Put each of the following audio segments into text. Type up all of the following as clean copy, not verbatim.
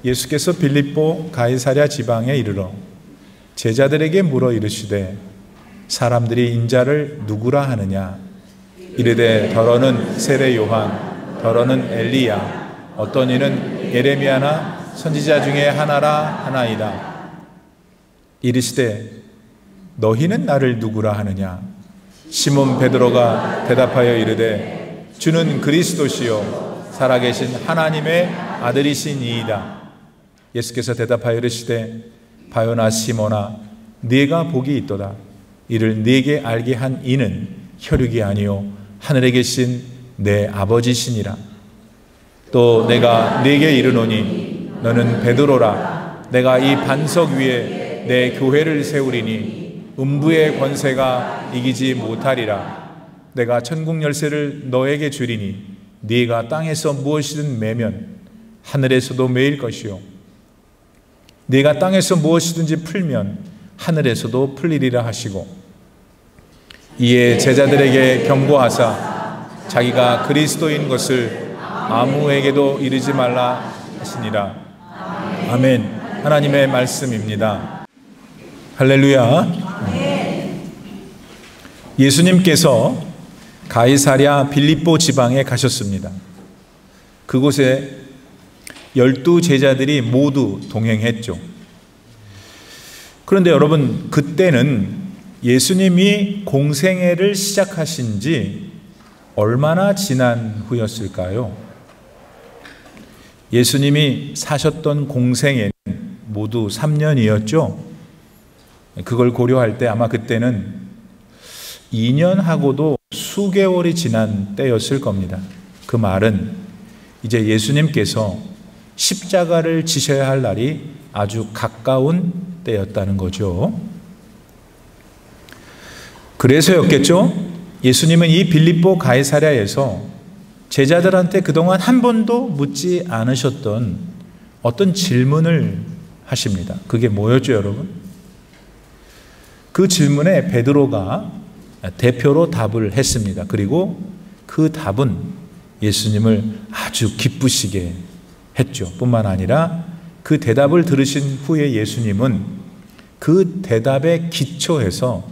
예수께서 빌립보 가이사랴 지방에 이르러 제자들에게 물어 이르시되 사람들이 인자를 누구라 하느냐? 이르되 더러는 세례 요한, 더러는 엘리야, 어떤 이는 예레미야나 선지자 중에 하나라 하나이다. 이르시되 너희는 나를 누구라 하느냐? 시몬 베드로가 대답하여 이르되 주는 그리스도시요 살아계신 하나님의 아들이시니이다. 예수께서 대답하여 이르시되 바요나 시몬아 네가 복이 있도다. 이를 네게 알게 한 이는 혈육이 아니요 하늘에 계신 내 아버지시니라. 또 내가 네게 이르노니 너는 베드로라. 내가 이 반석 위에 내 교회를 세우리니 음부의 권세가 이기지 못하리라. 내가 천국 열쇠를 너에게 주리니 네가 땅에서 무엇이든 매면 하늘에서도 매일 것이요 네가 땅에서 무엇이든지 풀면 하늘에서도 풀리리라 하시고 이에 제자들에게 경고하사 자기가 그리스도인 것을 아무에게도 이르지 말라 하시니라. 아멘. 하나님의 말씀입니다. 할렐루야. 예수님께서 가이사랴 빌립보 지방에 가셨습니다. 그곳에 12 제자들이 모두 동행했죠. 그런데 여러분, 그때는 예수님이 공생애를 시작하신 지 얼마나 지난 후였을까요? 예수님이 사셨던 공생애는 모두 3년이었죠. 그걸 고려할 때 아마 그때는 2년하고도 수개월이 지난 때였을 겁니다. 그 말은 이제 예수님께서 십자가를 지셔야 할 날이 아주 가까운 때였다는 거죠. 그래서였겠죠? 예수님은 이 빌립보 가이사랴에서 제자들한테 그동안 한 번도 묻지 않으셨던 어떤 질문을 하십니다. 그게 뭐였죠, 여러분? 그 질문에 베드로가 대표로 답을 했습니다. 그리고 그 답은 예수님을 아주 기쁘시게 했죠. 뿐만 아니라 그 대답을 들으신 후에 예수님은 그 대답에 기초해서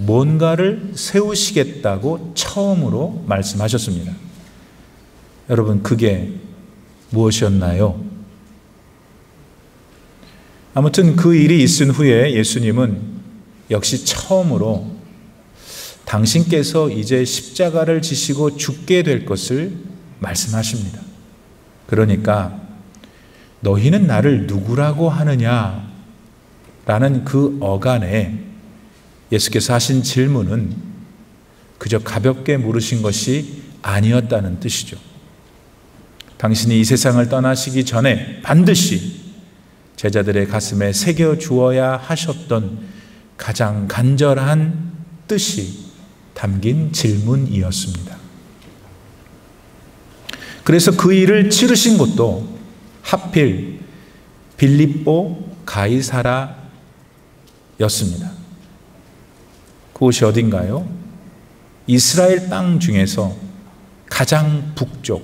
뭔가를 세우시겠다고 처음으로 말씀하셨습니다. 여러분, 그게 무엇이었나요? 아무튼 그 일이 있은 후에 예수님은 역시 처음으로 당신께서 이제 십자가를 지시고 죽게 될 것을 말씀하십니다. 그러니까 너희는 나를 누구라고 하느냐? 라는 그 어간에 예수께서 하신 질문은 그저 가볍게 물으신 것이 아니었다는 뜻이죠. 당신이 이 세상을 떠나시기 전에 반드시 제자들의 가슴에 새겨 주어야 하셨던 가장 간절한 뜻이 담긴 질문이었습니다. 그래서 그 일을 치르신 곳도 하필 빌립보 가이사랴였습니다. 그곳이 어딘가요? 이스라엘 땅 중에서 가장 북쪽,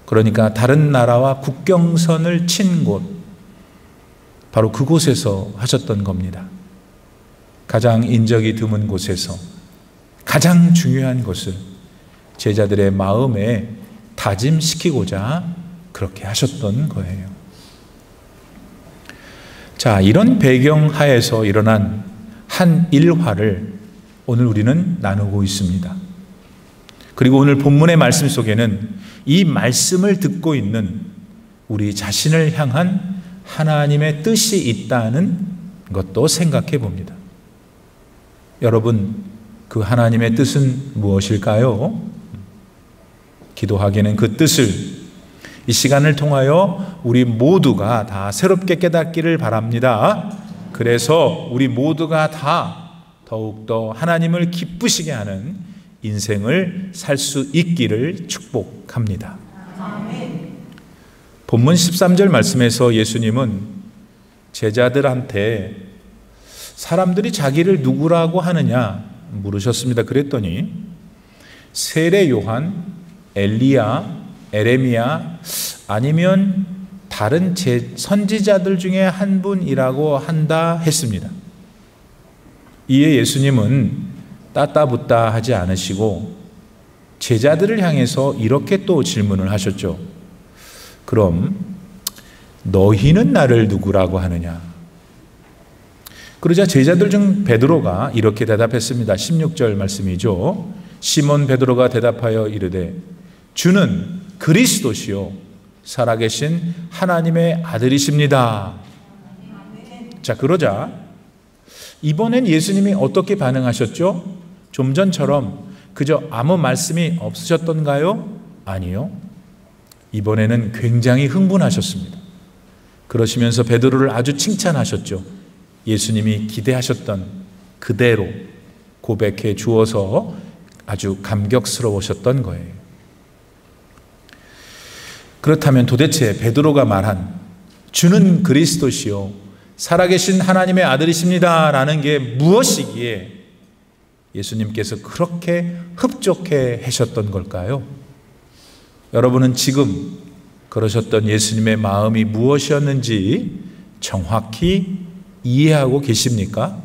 그러니까 다른 나라와 국경선을 친 곳, 바로 그곳에서 하셨던 겁니다. 가장 인적이 드문 곳에서 가장 중요한 것을 제자들의 마음에 다짐시키고자 그렇게 하셨던 거예요. 자, 이런 배경 하에서 일어난 한 일화를 오늘 우리는 나누고 있습니다. 그리고 오늘 본문의 말씀 속에는 이 말씀을 듣고 있는 우리 자신을 향한 하나님의 뜻이 있다는 것도 생각해 봅니다. 여러분, 그 하나님의 뜻은 무엇일까요? 기도하기는 그 뜻을 이 시간을 통하여 우리 모두가 다 새롭게 깨닫기를 바랍니다. 그래서 우리 모두가 다 더욱더 하나님을 기쁘시게 하는 인생을 살 수 있기를 축복합니다. 본문 13절 말씀에서 예수님은 제자들한테 사람들이 자기를 누구라고 하느냐 물으셨습니다. 그랬더니 세례 요한, 엘리야, 에레미야 아니면 다른 선지자들 중에 한 분이라고 한다 했습니다. 이에 예수님은 따따붙다 하지 않으시고 제자들을 향해서 이렇게 또 질문을 하셨죠. 그럼 너희는 나를 누구라고 하느냐? 그러자 제자들 중 베드로가 이렇게 대답했습니다. 16절 말씀이죠. 시몬 베드로가 대답하여 이르되 주는 그리스도시요 살아계신 하나님의 아들이십니다. 자, 그러자 이번엔 예수님이 어떻게 반응하셨죠? 좀 전처럼 그저 아무 말씀이 없으셨던가요? 아니요. 이번에는 굉장히 흥분하셨습니다. 그러시면서 베드로를 아주 칭찬하셨죠. 예수님이 기대하셨던 그대로 고백해 주어서 아주 감격스러우셨던 거예요. 그렇다면 도대체 베드로가 말한 주는 그리스도시요 살아계신 하나님의 아들이십니다 라는 게 무엇이기에 예수님께서 그렇게 흡족해 하셨던 걸까요? 여러분은 지금 그러셨던 예수님의 마음이 무엇이었는지 정확히 이해하고 계십니까?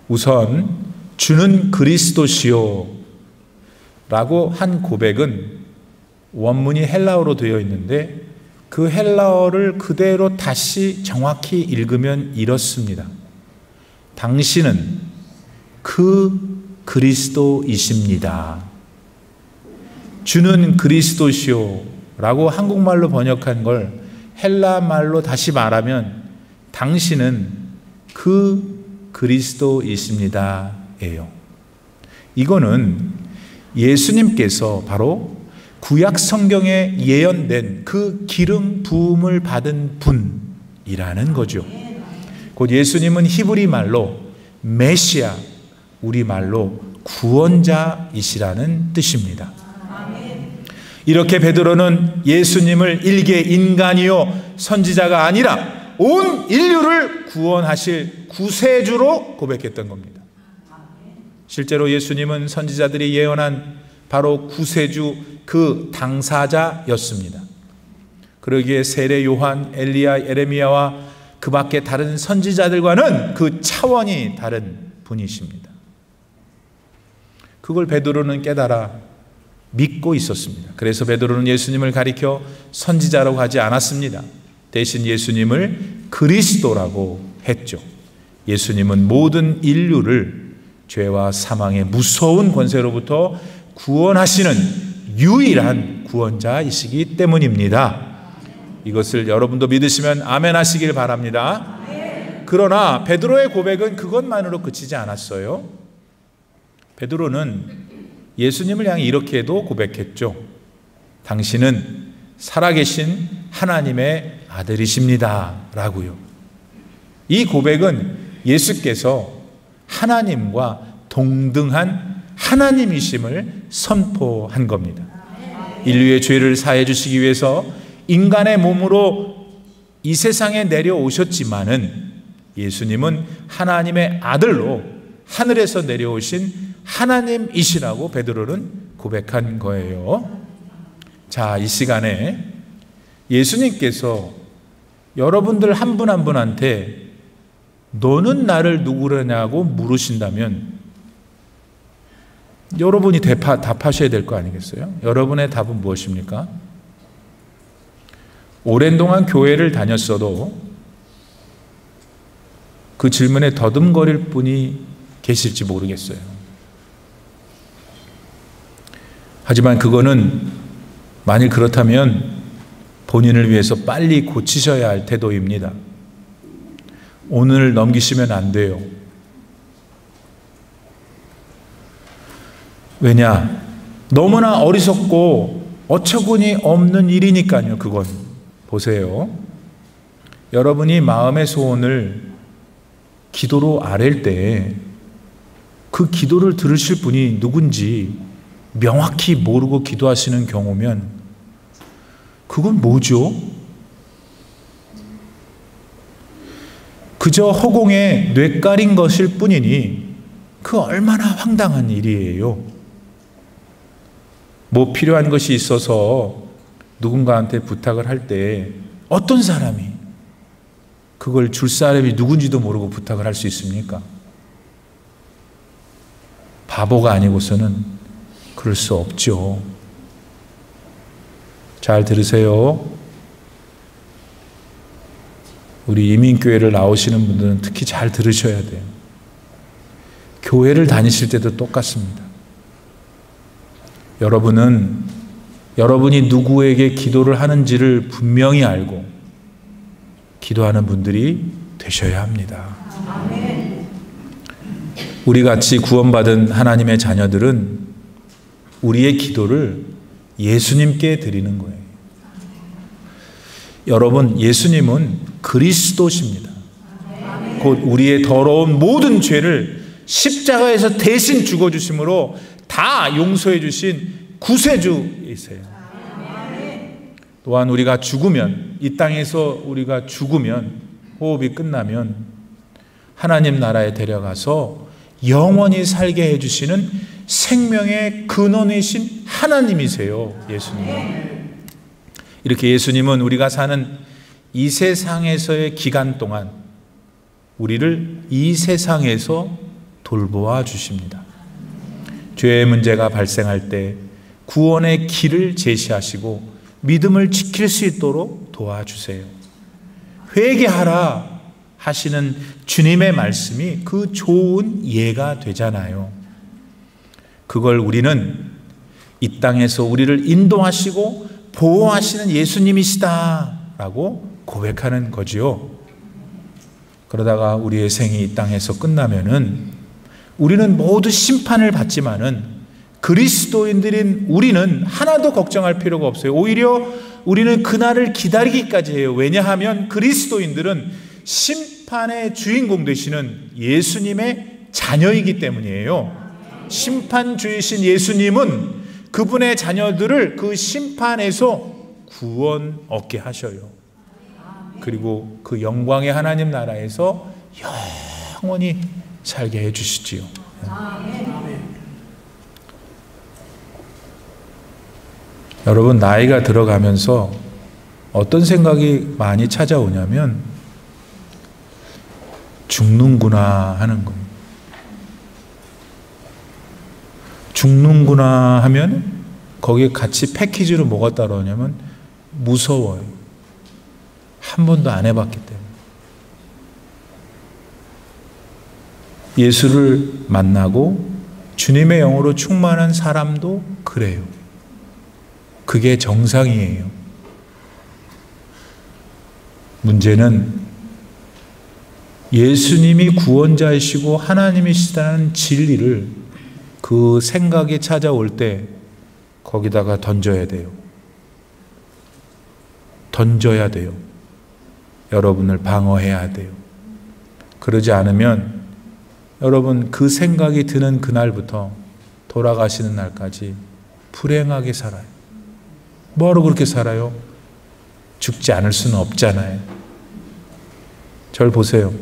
우선 주는 그리스도시요 라고 한 고백은 원문이 헬라어로 되어 있는데 그 헬라어를 그대로 다시 정확히 읽으면 이렇습니다. 당신은 그 그리스도이십니다. 주는 그리스도시요 라고 한국말로 번역한 걸 헬라말로 다시 말하면 당신은 그 그리스도이십니다 예요. 이거는 예수님께서 바로 구약 성경에 예언된 그 기름 부음을 받은 분이라는 거죠. 곧 예수님은 히브리 말로 메시아, 우리말로 구원자이시라는 뜻입니다. 이렇게 베드로는 예수님을 일개 인간이요 선지자가 아니라 온 인류를 구원하실 구세주로 고백했던 겁니다. 실제로 예수님은 선지자들이 예언한 바로 구세주 그 당사자였습니다. 그러기에 세례 요한, 엘리야, 예레미야와 그 밖에 다른 선지자들과는 그 차원이 다른 분이십니다. 그걸 베드로는 깨달아 믿고 있었습니다. 그래서 베드로는 예수님을 가리켜 선지자라고 하지 않았습니다. 대신 예수님을 그리스도라고 했죠. 예수님은 모든 인류를 죄와 사망의 무서운 권세로부터 구원하시는 유일한 구원자이시기 때문입니다. 이것을 여러분도 믿으시면 아멘 하시길 바랍니다. 그러나 베드로의 고백은 그것만으로 그치지 않았어요. 베드로는 예수님을 향해 이렇게도 고백했죠. 당신은 살아계신 하나님의 아들이십니다 라고요. 이 고백은 예수께서 하나님과 동등한 하나님이심을 선포한 겁니다. 인류의 죄를 사해 주시기 위해서 인간의 몸으로 이 세상에 내려오셨지만은 예수님은 하나님의 아들로 하늘에서 내려오신 하나님이시라고 베드로는 고백한 거예요. 자, 이 시간에 예수님께서 여러분들 한 분 한 분한테 너는 나를 누구라냐고 물으신다면 여러분이 답하셔야 될 거 아니겠어요? 여러분의 답은 무엇입니까? 오랜 동안 교회를 다녔어도 그 질문에 더듬거릴 분이 계실지 모르겠어요. 하지만 그거는 만일 그렇다면 본인을 위해서 빨리 고치셔야 할 태도입니다. 오늘 넘기시면 안 돼요. 왜냐? 너무나 어리석고 어처구니 없는 일이니까요. 그건 보세요. 여러분이 마음의 소원을 기도로 아랠 때 그 기도를 들으실 분이 누군지 명확히 모르고 기도하시는 경우면 그건 뭐죠? 그저 허공에 뇌까린 것일 뿐이니 그 얼마나 황당한 일이에요. 뭐 필요한 것이 있어서 누군가한테 부탁을 할 때 어떤 사람이 그걸 줄 사람이 누군지도 모르고 부탁을 할 수 있습니까? 바보가 아니고서는 그럴 수 없죠. 잘 들으세요. 우리 이민교회를 나오시는 분들은 특히 잘 들으셔야 돼요. 교회를 다니실 때도 똑같습니다. 여러분이 누구에게 기도를 하는지를 분명히 알고 기도하는 분들이 되셔야 합니다. 우리 같이 구원받은 하나님의 자녀들은 우리의 기도를 예수님께 드리는 거예요. 여러분, 예수님은 그리스도십니다. 곧 우리의 더러운 모든 죄를 십자가에서 대신 죽어주심으로 다 용서해 주신 구세주이세요. 또한 우리가 죽으면, 이 땅에서 우리가 죽으면, 호흡이 끝나면 하나님 나라에 데려가서 영원히 살게 해주시는 생명의 근원이신 하나님이세요. 예수님은. 이렇게 예수님은 우리가 사는 이 세상에서의 기간 동안 우리를 이 세상에서 돌보아 주십니다. 죄의 문제가 발생할 때 구원의 길을 제시하시고 믿음을 지킬 수 있도록 도와주세요. 회개하라 하시는 주님의 말씀이 그 좋은 예가 되잖아요. 그걸 우리는 이 땅에서 우리를 인도하시고 보호하시는 예수님이시다라고 고백하는 거지요. 그러다가 우리의 생이 이 땅에서 끝나면은 우리는 모두 심판을 받지만은 그리스도인들인 우리는 하나도 걱정할 필요가 없어요. 오히려 우리는 그날을 기다리기까지 해요. 왜냐하면 그리스도인들은 심판의 주인공 되시는 예수님의 자녀이기 때문이에요. 심판주이신 예수님은 그분의 자녀들을 그 심판에서 구원 얻게 하셔요. 그리고 그 영광의 하나님 나라에서 영원히 살게 해주시지요. 여러분, 나이가 들어가면서 어떤 생각이 많이 찾아오냐면 죽는구나 하는 거예요. 죽는구나 하면 거기에 같이 패키지로 뭐가 따라오냐면 무서워요. 한 번도 안 해봤기 때문에. 예수를 만나고 주님의 영으로 충만한 사람도 그래요. 그게 정상이에요. 문제는 예수님이 구원자이시고 하나님이시다는 진리를 그 생각이 찾아올 때 거기다가 던져야 돼요. 던져야 돼요. 여러분을 방어해야 돼요. 그러지 않으면 여러분 그 생각이 드는 그날부터 돌아가시는 날까지 불행하게 살아요. 뭐하러 그렇게 살아요? 죽지 않을 수는 없잖아요. 절 보세요.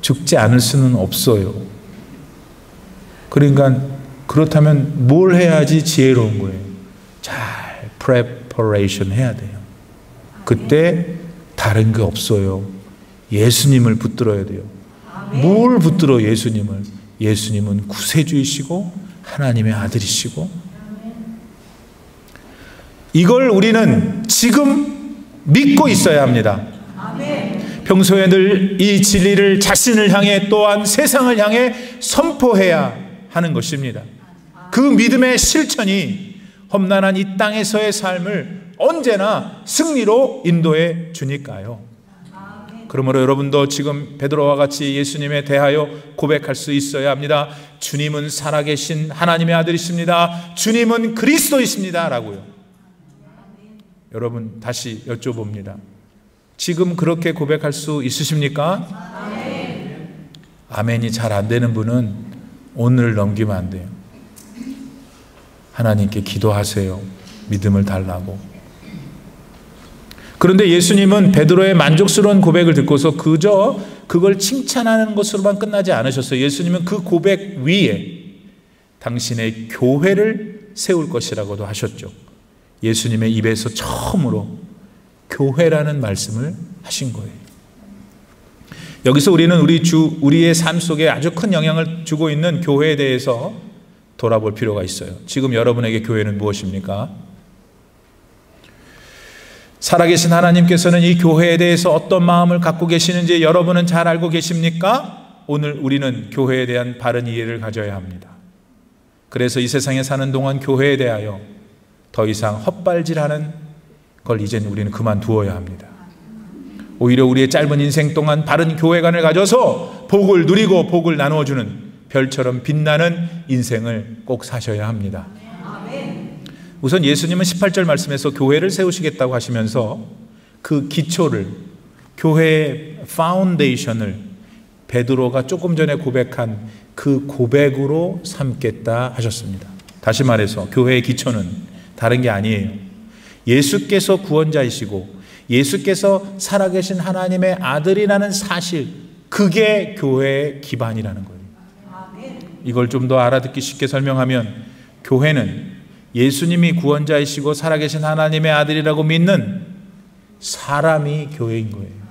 죽지 않을 수는 없어요. 그러니까 그렇다면 뭘 해야지 지혜로운 거예요? 잘 프레퍼레이션 해야 돼요. 그때 다른 게 없어요. 예수님을 붙들어야 돼요. 뭘 붙들어? 예수님을. 예수님은 구세주이시고 하나님의 아들이시고, 이걸 우리는 지금 믿고 있어야 합니다. 평소에 늘 이 진리를 자신을 향해 또한 세상을 향해 선포해야 하는 것입니다. 그 믿음의 실천이 험난한 이 땅에서의 삶을 언제나 승리로 인도해 주니까요. 그러므로 여러분도 지금 베드로와 같이 예수님에 대하여 고백할 수 있어야 합니다. 주님은 살아계신 하나님의 아들이십니다. 주님은 그리스도이십니다. 라고요. 여러분, 다시 여쭤봅니다. 지금 그렇게 고백할 수 있으십니까? 아멘이 잘 안 되는 분은 오늘 넘기면 안 돼요. 하나님께 기도하세요. 믿음을 달라고. 그런데 예수님은 베드로의 만족스러운 고백을 듣고서 그저 그걸 칭찬하는 것으로만 끝나지 않으셨어요. 예수님은 그 고백 위에 당신의 교회를 세울 것이라고도 하셨죠. 예수님의 입에서 처음으로 교회라는 말씀을 하신 거예요. 여기서 우리는 우리의 삶 속에 아주 큰 영향을 주고 있는 교회에 대해서 돌아볼 필요가 있어요. 지금 여러분에게 교회는 무엇입니까? 살아계신 하나님께서는 이 교회에 대해서 어떤 마음을 갖고 계시는지 여러분은 잘 알고 계십니까? 오늘 우리는 교회에 대한 바른 이해를 가져야 합니다. 그래서 이 세상에 사는 동안 교회에 대하여 더 이상 헛발질하는 걸 이제는 우리는 그만두어야 합니다. 오히려 우리의 짧은 인생 동안 바른 교회관을 가져서 복을 누리고 복을 나누어주는 별처럼 빛나는 인생을 꼭 사셔야 합니다. 우선 예수님은 18절 말씀에서 교회를 세우시겠다고 하시면서 그 기초를, 교회의 파운데이션을 베드로가 조금 전에 고백한 그 고백으로 삼겠다 하셨습니다. 다시 말해서 교회의 기초는 다른 게 아니에요. 예수께서 구원자이시고 예수께서 살아계신 하나님의 아들이라는 사실, 그게 교회의 기반이라는 거예요. 이걸 좀 더 알아듣기 쉽게 설명하면 교회는 예수님이 구원자이시고 살아계신 하나님의 아들이라고 믿는 사람이 교회인 거예요.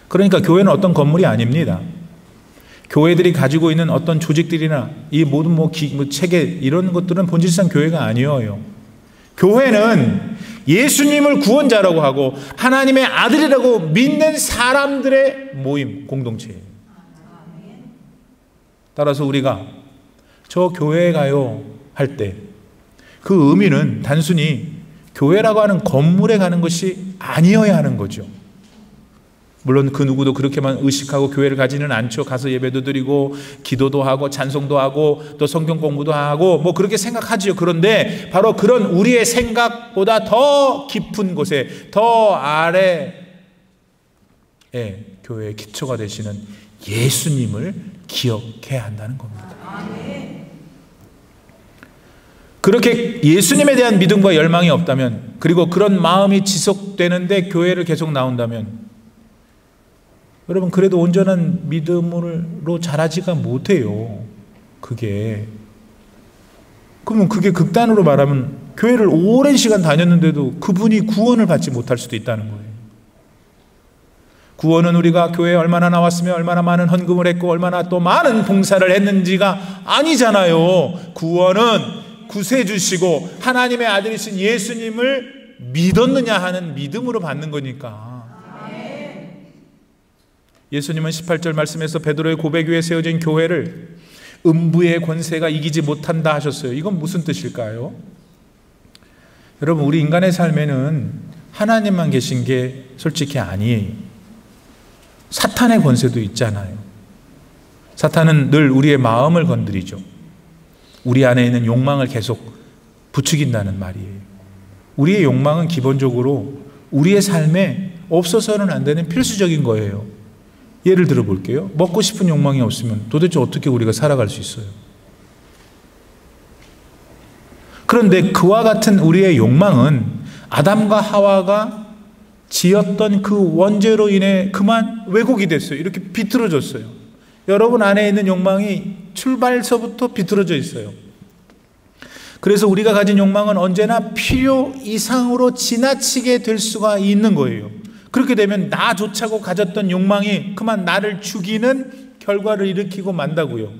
그러니까 교회는 어떤 건물이 아닙니다. 교회들이 가지고 있는 어떤 조직들이나 이 모든 체계 이런 것들은 본질상 교회가 아니에요. 교회는 예수님을 구원자라고 하고 하나님의 아들이라고 믿는 사람들의 모임, 공동체예요. 따라서 우리가 저 교회에 가요 할 때 그 의미는 단순히 교회라고 하는 건물에 가는 것이 아니어야 하는 거죠. 물론 그 누구도 그렇게만 의식하고 교회를 가지는 않죠. 가서 예배도 드리고 기도도 하고 찬송도 하고 또 성경 공부도 하고 뭐 그렇게 생각하지요. 그런데 바로 그런 우리의 생각보다 더 깊은 곳에, 더 아래에 교회의 기초가 되시는 예수님을 기억해야 한다는 겁니다. 그렇게 예수님에 대한 믿음과 열망이 없다면, 그리고 그런 마음이 지속되는데 교회를 계속 나온다면, 여러분 그래도 온전한 믿음으로 자라지가 못해요. 그러면 그게 극단으로 말하면 교회를 오랜 시간 다녔는데도 그분이 구원을 받지 못할 수도 있다는 거예요. 구원은 우리가 교회에 얼마나 나왔으며 얼마나 많은 헌금을 했고 얼마나 또 많은 봉사를 했는지가 아니잖아요. 구원은 구세주시고 하나님의 아들이신 예수님을 믿었느냐 하는 믿음으로 받는 거니까. 예수님은 18절 말씀에서 베드로의 고백 위에 세워진 교회를 음부의 권세가 이기지 못한다 하셨어요. 이건 무슨 뜻일까요? 여러분, 우리 인간의 삶에는 하나님만 계신 게 솔직히 아니에요. 사탄의 권세도 있잖아요. 사탄은 늘 우리의 마음을 건드리죠. 우리 안에 있는 욕망을 계속 부추긴다는 말이에요. 우리의 욕망은 기본적으로 우리의 삶에 없어서는 안 되는 필수적인 거예요. 예를 들어 볼게요. 먹고 싶은 욕망이 없으면 도대체 어떻게 우리가 살아갈 수 있어요? 그런데 그와 같은 우리의 욕망은 아담과 하와가 지었던 그 원죄로 인해 그만 왜곡이 됐어요. 이렇게 비틀어졌어요. 여러분 안에 있는 욕망이 출발서부터 비틀어져 있어요. 그래서 우리가 가진 욕망은 언제나 필요 이상으로 지나치게 될 수가 있는 거예요. 그렇게 되면 나조차고 가졌던 욕망이 그만 나를 죽이는 결과를 일으키고 만다고요.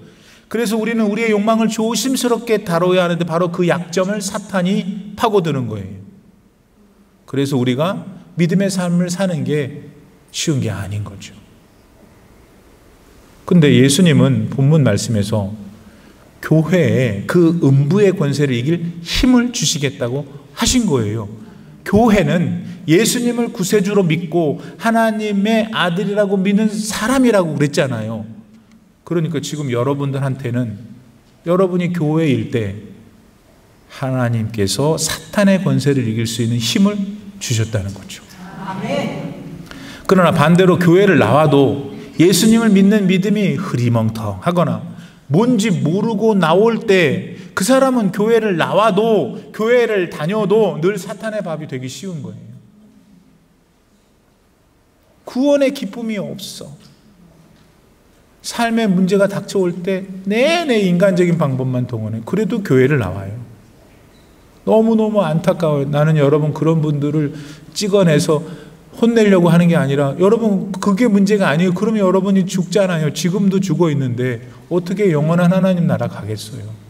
그래서 우리는 우리의 욕망을 조심스럽게 다뤄야 하는데 바로 그 약점을 사탄이 파고드는 거예요. 그래서 우리가 믿음의 삶을 사는 게 쉬운 게 아닌 거죠. 근데 예수님은 본문 말씀에서 교회에 그 음부의 권세를 이길 힘을 주시겠다고 하신 거예요. 교회는 예수님을 구세주로 믿고 하나님의 아들이라고 믿는 사람이라고 그랬잖아요. 그러니까 지금 여러분들한테는 여러분이 교회일 때 하나님께서 사탄의 권세를 이길 수 있는 힘을 주셨다는 거죠. 그러나 반대로 교회를 나와도 예수님을 믿는 믿음이 흐리멍텅하거나 뭔지 모르고 나올 때 그 사람은 교회를 나와도 교회를 다녀도 늘 사탄의 밥이 되기 쉬운 거예요. 구원의 기쁨이 없어. 삶의 문제가 닥쳐올 때 내내 인간적인 방법만 동원해. 그래도 교회를 나와요. 너무너무 안타까워요. 나는 여러분 그런 분들을 찍어내서 혼내려고 하는 게 아니라 여러분 그게 문제가 아니에요. 그러면 여러분이 죽잖아요. 지금도 죽어 있는데 어떻게 영원한 하나님 나라 가겠어요?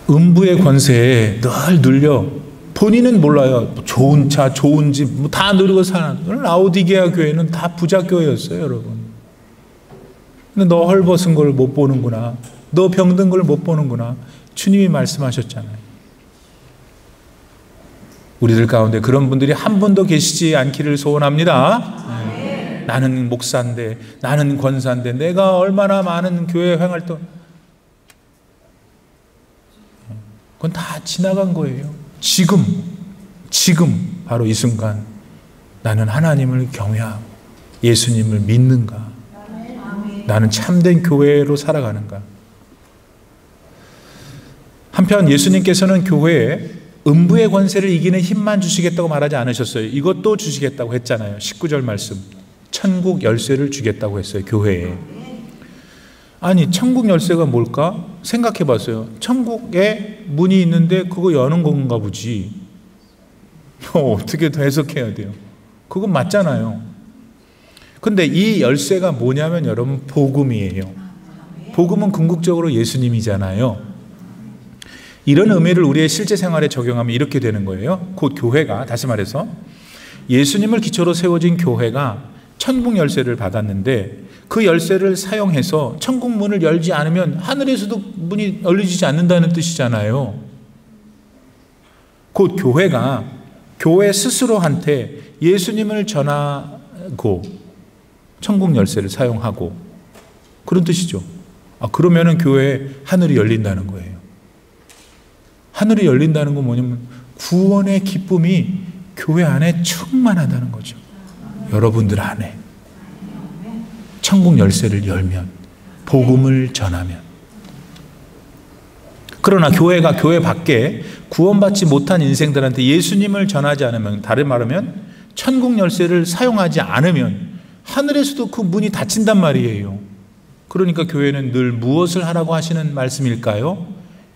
음부의 권세에 늘 눌려 본인은 몰라요. 좋은 차, 좋은 집 다 누리고 사는 라오디게아 교회는 다 부자 교회였어요, 여러분. 근데 너 헐벗은 걸 못 보는구나. 너 병든 걸 못 보는구나. 주님이 말씀하셨잖아요. 우리들 가운데 그런 분들이 한 분도 계시지 않기를 소원합니다. 네. 나는 목사인데, 나는 권사인데, 내가 얼마나 많은 교회 활동, 그건 다 지나간 거예요. 지금 바로 이 순간 나는 하나님을 경외하고 예수님을 믿는가? 나는 참된 교회로 살아가는가? 한편 예수님께서는 교회에 음부의 권세를 이기는 힘만 주시겠다고 말하지 않으셨어요. 이것도 주시겠다고 했잖아요. 19절 말씀. 천국 열쇠를 주겠다고 했어요. 교회에. 아니 천국 열쇠가 뭘까? 생각해 봤어요. 천국에 문이 있는데 그거 여는 건가 보지. 어떻게 더 해석해야 돼요? 그건 맞잖아요. 근데 이 열쇠가 뭐냐면 여러분 복음이에요. 복음은 궁극적으로 예수님이잖아요. 이런 의미를 우리의 실제 생활에 적용하면 이렇게 되는 거예요. 곧 교회가, 다시 말해서 예수님을 기초로 세워진 교회가 천국 열쇠를 받았는데 그 열쇠를 사용해서 천국 문을 열지 않으면 하늘에서도 문이 열리지 않는다는 뜻이잖아요. 곧 교회가 교회 스스로한테 예수님을 전하고 천국 열쇠를 사용하고 그런 뜻이죠. 그러면은 교회에 하늘이 열린다는 거예요. 하늘이 열린다는 건 뭐냐면 구원의 기쁨이 교회 안에 충만하다는 거죠. 여러분들 안에 천국 열쇠를 열면, 복음을 전하면. 그러나 교회가 교회 밖에 구원받지 못한 인생들한테 예수님을 전하지 않으면, 다른 말하면 천국 열쇠를 사용하지 않으면 하늘에서도 그 문이 닫힌단 말이에요. 그러니까 교회는 늘 무엇을 하라고 하시는 말씀일까요?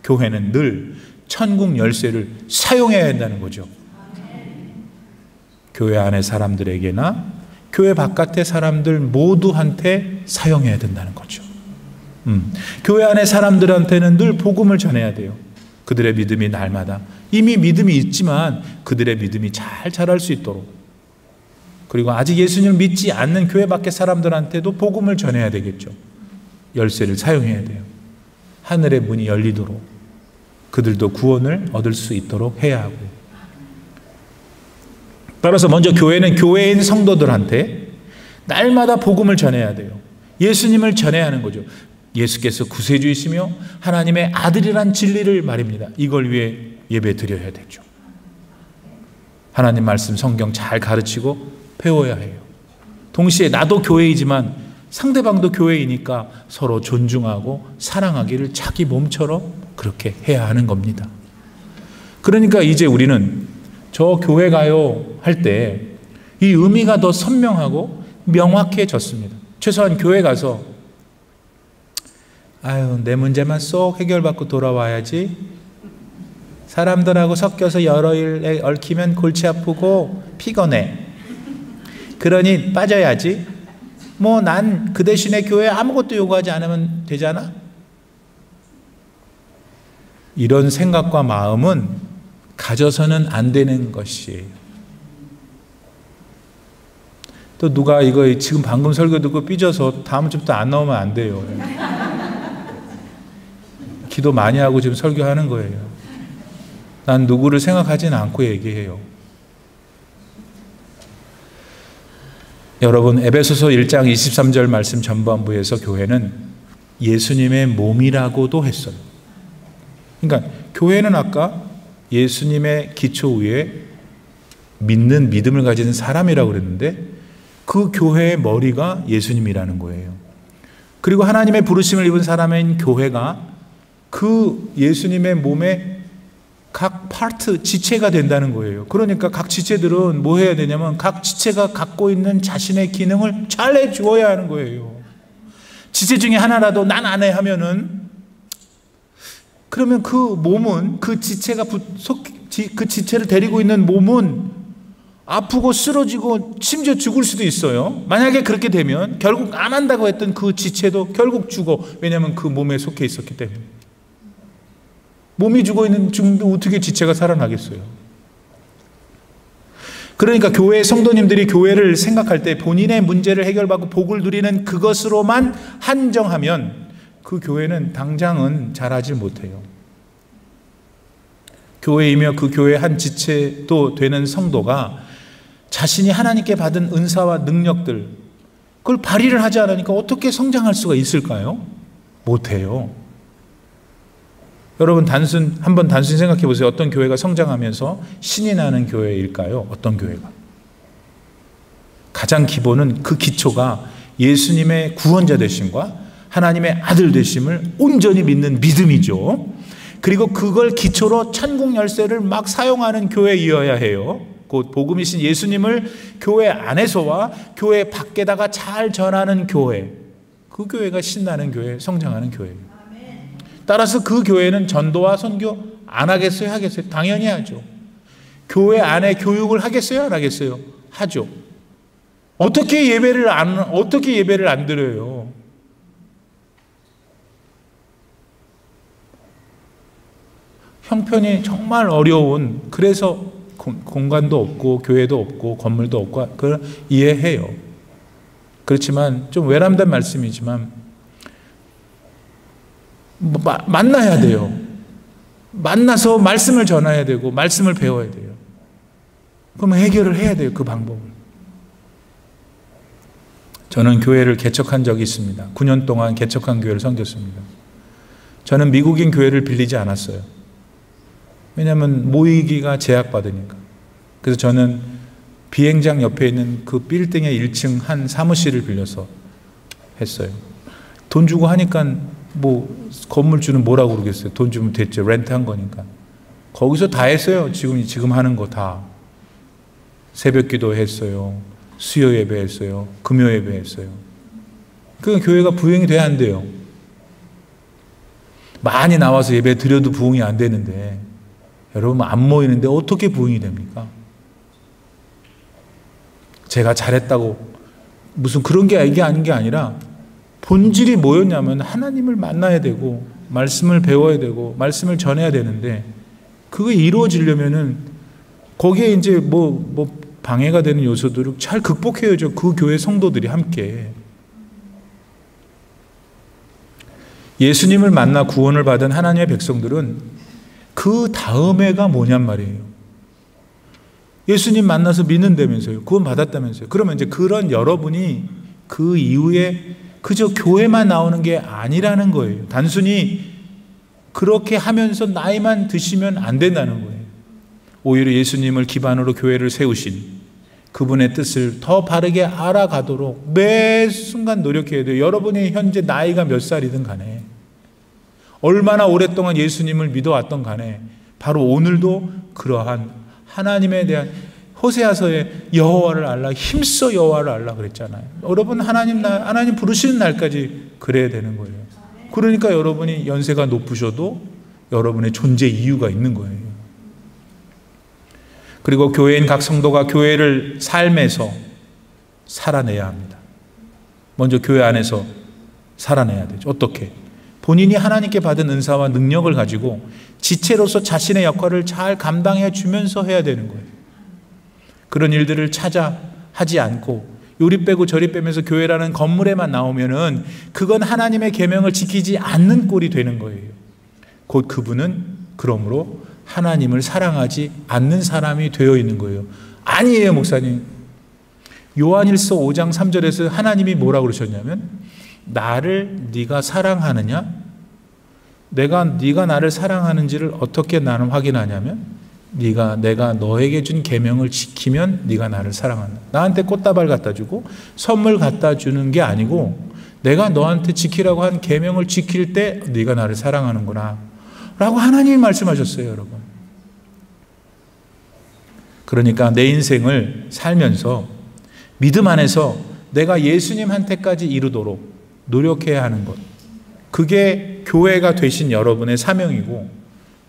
교회는 늘 천국 열쇠를 사용해야 한다는 거죠. 교회 안의 사람들에게나 교회 바깥의 사람들 모두한테 사용해야 된다는 거죠. 교회 안의 사람들한테는 늘 복음을 전해야 돼요. 그들의 믿음이 날마다 이미 믿음이 있지만 그들의 믿음이 잘 자랄 수 있도록, 그리고 아직 예수님을 믿지 않는 교회 밖의 사람들한테도 복음을 전해야 되겠죠. 열쇠를 사용해야 돼요. 하늘의 문이 열리도록 그들도 구원을 얻을 수 있도록 해야 하고, 따라서 먼저 교회는 교회인 성도들한테 날마다 복음을 전해야 돼요. 예수님을 전해야 하는 거죠. 예수께서 구세주이시며 하나님의 아들이란 진리를 말입니다. 이걸 위해 예배 드려야 되죠. 하나님 말씀 성경 잘 가르치고 배워야 해요. 동시에 나도 교회이지만 상대방도 교회이니까 서로 존중하고 사랑하기를 자기 몸처럼 그렇게 해야 하는 겁니다. 그러니까 이제 우리는 저 교회 가요 할 때 이 의미가 더 선명하고 명확해졌습니다. 최소한 교회 가서 내 문제만 쏙 해결받고 돌아와야지, 사람들하고 섞여서 여러 일에 얽히면 골치 아프고 피곤해, 그러니 빠져야지, 난 그 대신에 교회 아무것도 요구하지 않으면 되잖아. 이런 생각과 마음은 가져서는 안 되는 것이에요. 또 누가 이거 지금 방금 설교 듣고 삐져서 다음 주부터 안 나오면 안 돼요. 기도 많이 하고 지금 설교하는 거예요. 난 누구를 생각하지는 않고 얘기해요. 여러분, 에베소서 1장 23절 말씀 전반부에서 교회는 예수님의 몸이라고도 했어요. 그러니까 교회는 아까 예수님의 기초 위에 믿는 믿음을 가지는 사람이라고 그랬는데 그 교회의 머리가 예수님이라는 거예요. 그리고 하나님의 부르심을 입은 사람인 교회가 그 예수님의 몸의 각 파트, 지체가 된다는 거예요. 그러니까 각 지체들은 뭐 해야 되냐면 각 지체가 갖고 있는 자신의 기능을 잘 해주어야 하는 거예요. 지체 중에 하나라도 난 안 해 하면은, 그러면 그 몸은, 그 지체가 그 지체를 데리고 있는 몸은 아프고 쓰러지고 심지어 죽을 수도 있어요. 만약에 그렇게 되면 결국 안 한다고 했던 그 지체도 결국 죽어. 왜냐하면 그 몸에 속해 있었기 때문에. 몸이 죽어 있는 중인데 어떻게 지체가 살아나겠어요? 그러니까 교회 성도님들이 교회를 생각할 때 본인의 문제를 해결받고 복을 누리는 그것으로만 한정하면 그 교회는 당장은 잘하지 못해요. 교회이며 그 교회의 한 지체도 되는 성도가 자신이 하나님께 받은 은사와 능력들, 그걸 발휘를 하지 않으니까 어떻게 성장할 수가 있을까요? 못해요. 여러분 한번 단순히 생각해 보세요. 어떤 교회가 성장하면서 신이 나는 교회일까요? 어떤 교회가? 가장 기본은 그 기초가 예수님의 구원자 되심과 하나님의 아들 되심을 온전히 믿는 믿음이죠. 그리고 그걸 기초로 천국 열쇠를 막 사용하는 교회이어야 해요. 곧 복음이신 예수님을 교회 안에서와 교회 밖에다가 잘 전하는 교회, 그 교회가 신나는 교회, 성장하는 교회예요. 따라서 그 교회는 전도와 선교 안 하겠어요? 하겠어요? 당연히 하죠. 교회 안에 교육을 하겠어요? 안 하겠어요? 하죠. 어떻게 예배를 안 드려요? 형편이 정말 어려운, 그래서 공간도 없고 교회도 없고 건물도 없고, 그걸 이해해요. 그렇지만 좀 외람된 말씀이지만 만나야 돼요. 만나서 말씀을 전해야 되고 말씀을 배워야 돼요. 그러면 해결을 해야 돼요. 그 방법을. 저는 교회를 개척한 적이 있습니다. 9년 동안 개척한 교회를 섬겼습니다. 저는 미국인 교회를 빌리지 않았어요. 왜냐하면 모이기가 제약받으니까. 그래서 저는 비행장 옆에 있는 그 빌딩의 1층 한 사무실을 빌려서 했어요. 돈 주고 하니까 뭐 건물주는 뭐라고 그러겠어요. 돈 주면 됐죠. 렌트한 거니까. 거기서 다 했어요. 지금 하는 거 다. 새벽 기도 했어요. 수요 예배 했어요. 금요 예배 했어요. 그 교회가 부흥이 돼야 안 돼요. 많이 나와서 예배 드려도 부흥이 안 되는데, 여러분 안 모이는데 어떻게 부흥이 됩니까? 제가 잘했다고 무슨 그런 게 이게 아닌 게 아니라 본질이 뭐였냐면 하나님을 만나야 되고 말씀을 배워야 되고 말씀을 전해야 되는데, 그게 이루어지려면은 거기에 이제 뭐 방해가 되는 요소들을 잘 극복해야죠. 그 교회 성도들이 함께. 예수님을 만나 구원을 받은 하나님의 백성들은 그 다음에가 뭐냔 말이에요. 예수님 만나서 믿는다면서요. 구원 받았다면서요. 그러면 이제 그런 여러분이 그 이후에 그저 교회만 나오는 게 아니라는 거예요. 단순히 그렇게 하면서 나이만 드시면 안 된다는 거예요. 오히려 예수님을 기반으로 교회를 세우신 그분의 뜻을 더 바르게 알아가도록 매 순간 노력해야 돼요. 여러분이 현재 나이가 몇 살이든 간에, 얼마나 오랫동안 예수님을 믿어왔던 간에, 바로 오늘도 그러한 하나님에 대한, 호세아서에 여호와를 알라, 힘써 여호와를 알라 그랬잖아요. 여러분 하나님 부르시는 날까지 그래야 되는 거예요. 그러니까 여러분이 연세가 높으셔도 여러분의 존재 이유가 있는 거예요. 그리고 교회인 각 성도가 교회를 삶에서 살아내야 합니다. 먼저 교회 안에서 살아내야 되죠. 어떻게? 본인이 하나님께 받은 은사와 능력을 가지고 지체로서 자신의 역할을 잘 감당해 주면서 해야 되는 거예요. 그런 일들을 찾아 하지 않고 요리 빼고 저리 빼면서 교회라는 건물에만 나오면은 그건 하나님의 계명을 지키지 않는 꼴이 되는 거예요. 곧 그분은 그러므로 하나님을 사랑하지 않는 사람이 되어 있는 거예요. 아니에요, 목사님. 요한일서 5장 3절에서 하나님이 뭐라고 그러셨냐면, 나를 네가 사랑하느냐? 네가 나를 사랑하는지를 어떻게 나는 확인하냐면, 내가 너에게 준 계명을 지키면 네가 나를 사랑한다. 나한테 꽃다발 갖다 주고 선물 갖다 주는 게 아니고, 내가 너한테 지키라고 한 계명을 지킬 때 네가 나를 사랑하는구나 라고 하나님이 말씀하셨어요, 여러분. 그러니까 내 인생을 살면서 믿음 안에서 내가 예수님한테까지 이르도록 노력해야 하는 것. 그게 교회가 되신 여러분의 사명이고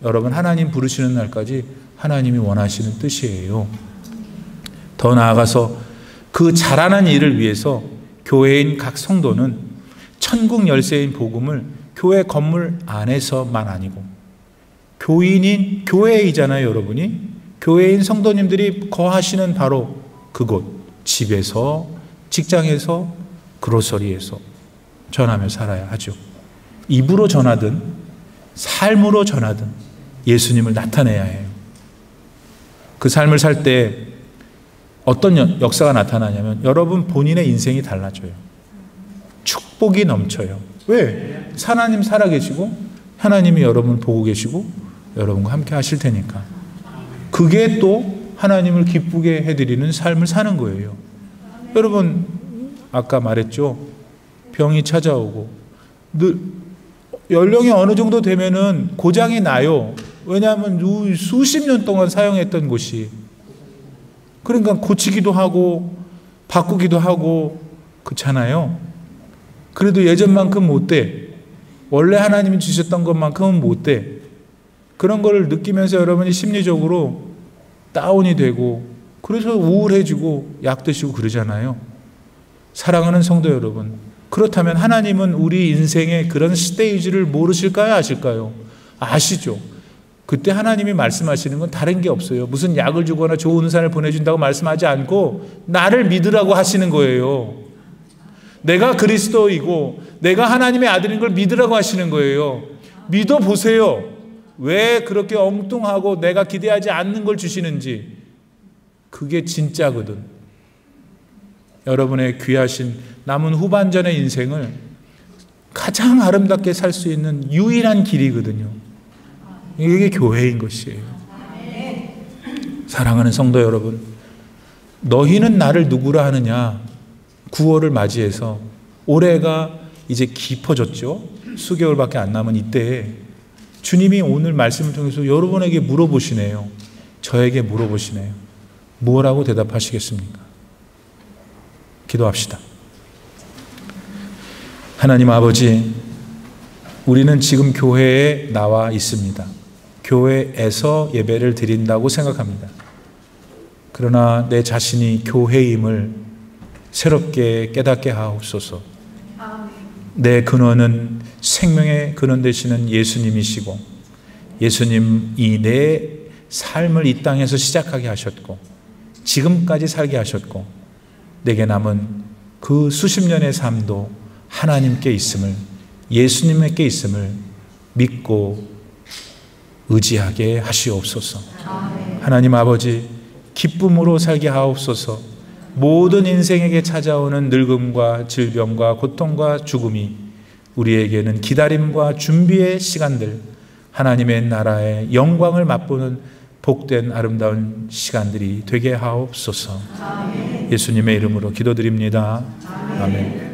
여러분 하나님 부르시는 날까지 하나님이 원하시는 뜻이에요. 더 나아가서 그 잘하는 일을 위해서 교회인 각 성도는 천국 열쇠인 복음을 교회 건물 안에서만 아니고 교인인 교회이잖아요, 여러분이. 교회인 성도님들이 거하시는 바로 그곳, 집에서, 직장에서, 그로서리에서 전하며 살아야 하죠. 입으로 전하든 삶으로 전하든 예수님을 나타내야 해요. 그 삶을 살 때 어떤 역사가 나타나냐면 여러분 본인의 인생이 달라져요. 축복이 넘쳐요. 왜? 하나님 살아계시고 하나님이 여러분 보고 계시고 여러분과 함께 하실 테니까. 그게 또 하나님을 기쁘게 해드리는 삶을 사는 거예요. 여러분 아까 말했죠. 병이 찾아오고 연령이 어느 정도 되면은 고장이 나요. 왜냐하면 수십 년 동안 사용했던 곳이. 그러니까 고치기도 하고 바꾸기도 하고 그렇잖아요. 그래도 예전만큼 못 돼. 원래 하나님이 주셨던 것만큼은 못 돼. 그런 걸 느끼면서 여러분이 심리적으로 다운이 되고 그래서 우울해지고 약 드시고 그러잖아요. 사랑하는 성도 여러분, 그렇다면 하나님은 우리 인생의 그런 스테이지를 모르실까요? 아실까요? 아시죠? 그때 하나님이 말씀하시는 건 다른 게 없어요. 무슨 약을 주거나 좋은 의사를 보내준다고 말씀하지 않고 나를 믿으라고 하시는 거예요. 내가 그리스도이고 내가 하나님의 아들인 걸 믿으라고 하시는 거예요. 믿어보세요. 왜 그렇게 엉뚱하고 내가 기대하지 않는 걸 주시는지. 그게 진짜거든. 여러분의 귀하신 남은 후반전의 인생을 가장 아름답게 살 수 있는 유일한 길이거든요. 이게 교회인 것이에요. 사랑하는 성도 여러분, 너희는 나를 누구라 하느냐. 9월을 맞이해서 올해가 이제 깊어졌죠. 수개월밖에 안 남은 이때에 주님이 오늘 말씀을 통해서 여러분에게 물어보시네요. 저에게 물어보시네요. 뭐라고 대답하시겠습니까? 기도합시다. 하나님 아버지, 우리는 지금 교회에 나와 있습니다. 교회에서 예배를 드린다고 생각합니다. 그러나 내 자신이 교회임을 새롭게 깨닫게 하옵소서. 내 근원은 생명의 근원 되시는 예수님이시고 예수님이 내 삶을 이 땅에서 시작하게 하셨고 지금까지 살게 하셨고 내게 남은 그 수십 년의 삶도 하나님께 있음을, 예수님께 있음을 믿고 의지하게 하시옵소서. 하나님 아버지, 기쁨으로 살게 하옵소서. 모든 인생에게 찾아오는 늙음과 질병과 고통과 죽음이 우리에게는 기다림과 준비의 시간들, 하나님의 나라의 영광을 맛보는 복된 아름다운 시간들이 되게 하옵소서. 예수님의 이름으로 기도드립니다. 아멘.